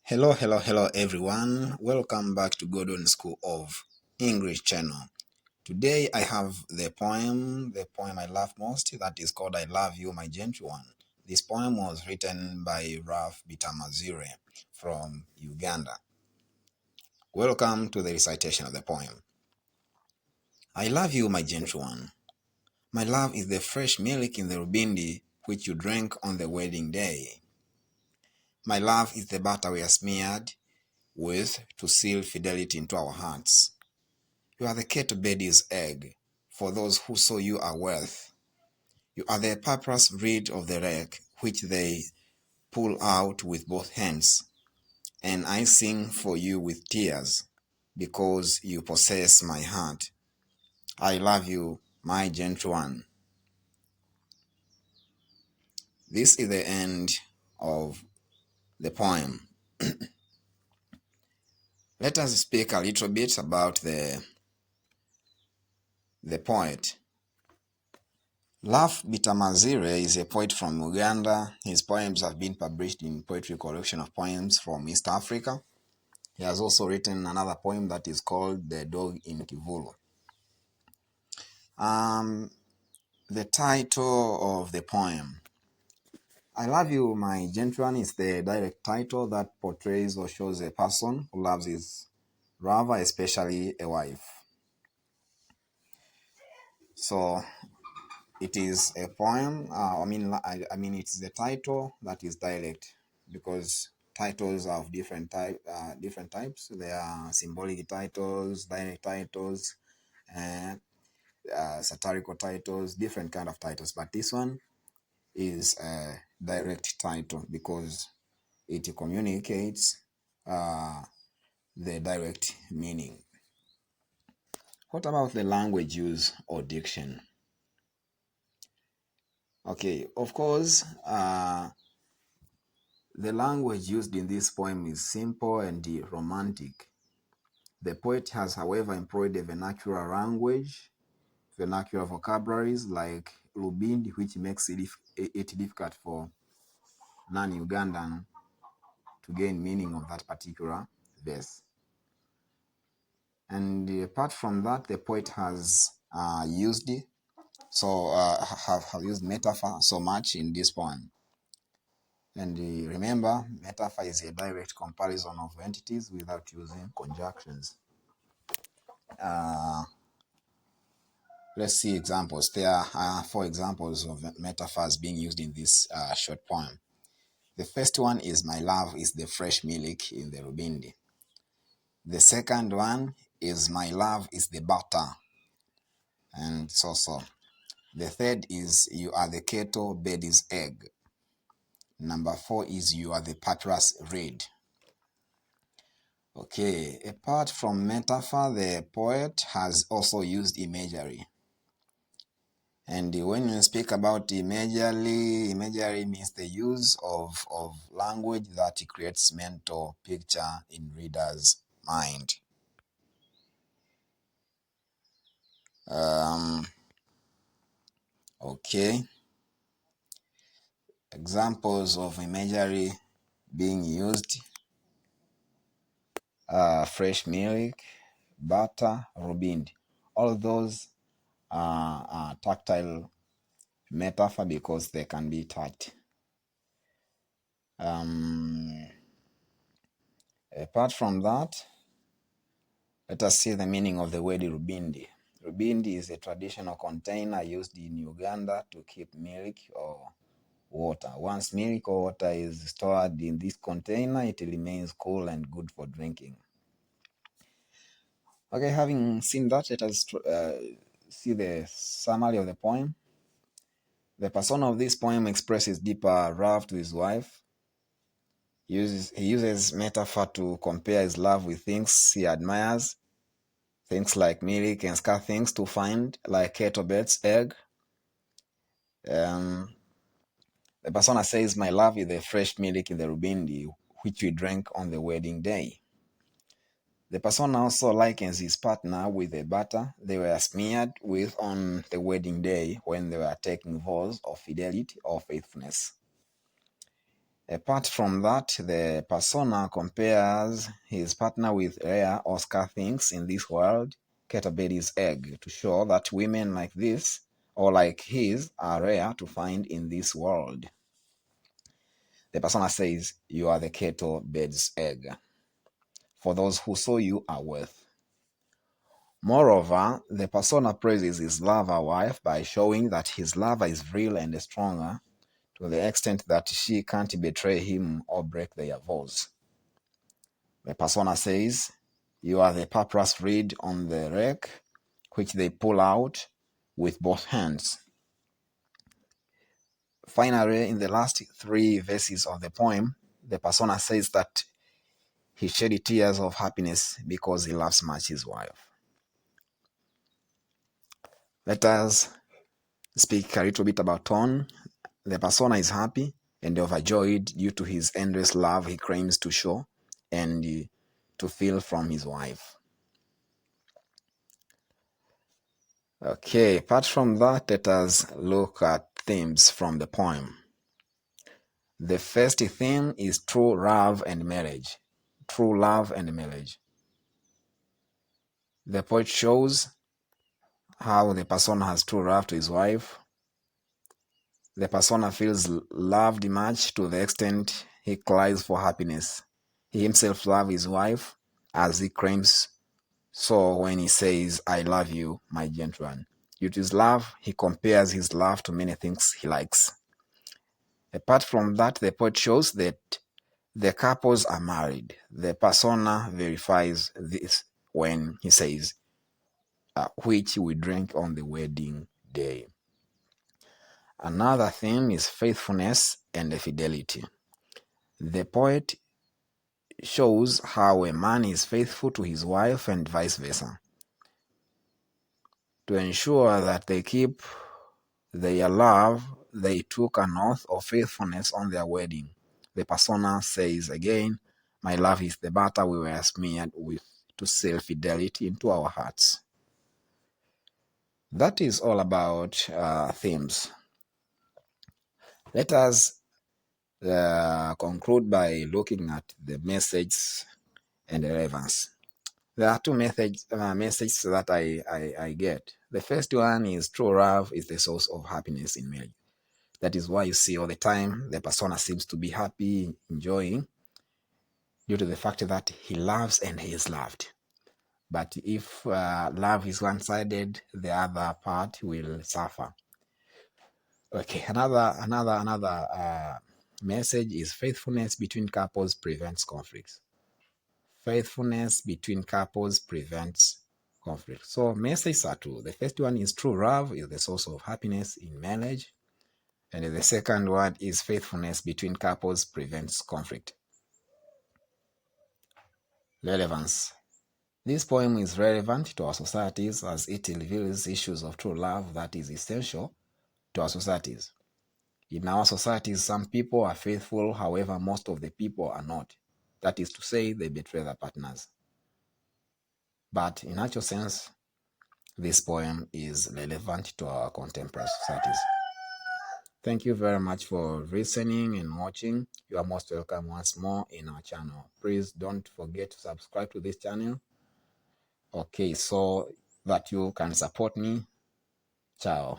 Hello everyone. Welcome back to Gordon School of English channel. Today I have the poem I love most, that is called I Love You, My Gentle One. This poem was written by Ralph Bitamazire from Uganda. Welcome to the recitation of the poem. I love you, my gentle one. My love is the fresh milk in the rubindi which you drank on the wedding day. My love is the butter we are smeared with to seal fidelity into our hearts. You are the kettle-baby's egg for those who saw you are worth. You are the papyrus reed of the wreck which they pull out with both hands, and I sing for you with tears because you possess my heart. I love you, my gentle one. This is the end of the poem. Let us speak a little bit about the poet. Ralph Bitamazire is a poet from Uganda. His poems have been published in Poetry Collection of Poems from East Africa. He has also written another poem that is called The Dog in Kivulu. The title of the poem, I Love You, My Gentle One, is the direct title that portrays or shows a person who loves his lover, especially a wife. So it is a poem. It is a title that is direct, because titles are of different types. There are symbolic titles, direct titles, satirical titles, different kind of titles. But this one is a direct title because it communicates the direct meaning. What about the language use or diction? Okay, of course, the language used in this poem is simple and romantic. The poet has, however, employed a vernacular language, vernacular vocabularies like Lubindi, which makes it difficult for non-Ugandan to gain meaning of that particular verse. And apart from that, the poet has used metaphor so much in this poem. And remember, metaphor is a direct comparison of entities without using conjunctions. Let's see examples. There are 4 examples of metaphors being used in this short poem. The first one is, my love is the fresh milk in the rubindi. The second one is, my love is the butter, and so. The third is, you are the kettle baby's egg. Number 4 is, you are the papyrus reed. Okay, apart from metaphor, the poet has also used imagery. And when you speak about imagery means the use of language that creates mental picture in reader's mind. Okay. Examples of imagery being used: fresh milk, butter, rubindi. All of those are tactile metaphor because they can be touched. Apart from that, let us see the meaning of the word rubindi. Rubindi is a traditional container used in Uganda to keep milk or water. Once milk or water is stored in this container, it remains cool and good for drinking. Okay, having seen that, let us see the summary of the poem. The persona of this poem expresses deeper love to his wife. He uses metaphor to compare his love with things he admires, things like milk and scarce things to find, like kettlebell's egg. The persona says, my love is the fresh milk in the rubindi, which we drank on the wedding day. The persona also likens his partner with the butter they were smeared with on the wedding day when they were taking vows of fidelity or faithfulness. Apart from that, the persona compares his partner with rare or scarce things in this world, Ketabedi's egg, to show that women like this or like his are rare to find in this world. The persona says, "You are the kettle bed's egg. For those who saw you are worth." Moreover, the persona praises his lover wife by showing that his lover is real and stronger to the extent that she can't betray him or break their vows. The persona says, "You are the papyrus reed on the rack, which they pull out with both hands." Finally, in the last 3 verses of the poem, the persona says that he shed tears of happiness because he loves much his wife. Let us speak a little bit about tone. The persona is happy and overjoyed due to his endless love he claims to show and to feel from his wife. Okay, apart from that, let us look at themes from the poem. The first theme is true love and marriage. True love and marriage. The poet shows how the persona has true love to his wife. The persona feels loved much to the extent he cries for happiness. He himself loves his wife as he claims so when he says, "I love you, my gentle one." Due to his love, he compares his love to many things he likes. Apart from that, the poet shows that the couples are married. The persona verifies this when he says, "which we drink on the wedding day." Another theme is faithfulness and fidelity. The poet shows how a man is faithful to his wife and vice versa. To ensure that they keep their love, they took an oath of faithfulness on their wedding. The persona says again, "My love is the butter we were smeared with to seal fidelity into our hearts." That is all about themes. Let us conclude by looking at the message and relevance. There are 2 messages that I get. The first one is true love is the source of happiness in marriage. That is why you see all the time the persona seems to be happy, enjoying, due to the fact that he loves and he is loved. But if love is one-sided, the other part will suffer. Okay, another message is faithfulness between couples prevents conflicts. Faithfulness between couples prevents conflict. So messages are 2. The first one is true love is the source of happiness in marriage. And the second one is faithfulness between couples prevents conflict. Relevance. This poem is relevant to our societies as it reveals issues of true love that is essential to our societies. In our societies, some people are faithful, however, most of the people are not. That is to say, they betray their partners. But in actual sense, this poem is relevant to our contemporary societies. Thank you very much for listening and watching. You are most welcome once more in our channel. Please don't forget to subscribe to this channel. Okay, so that you can support me. Ciao.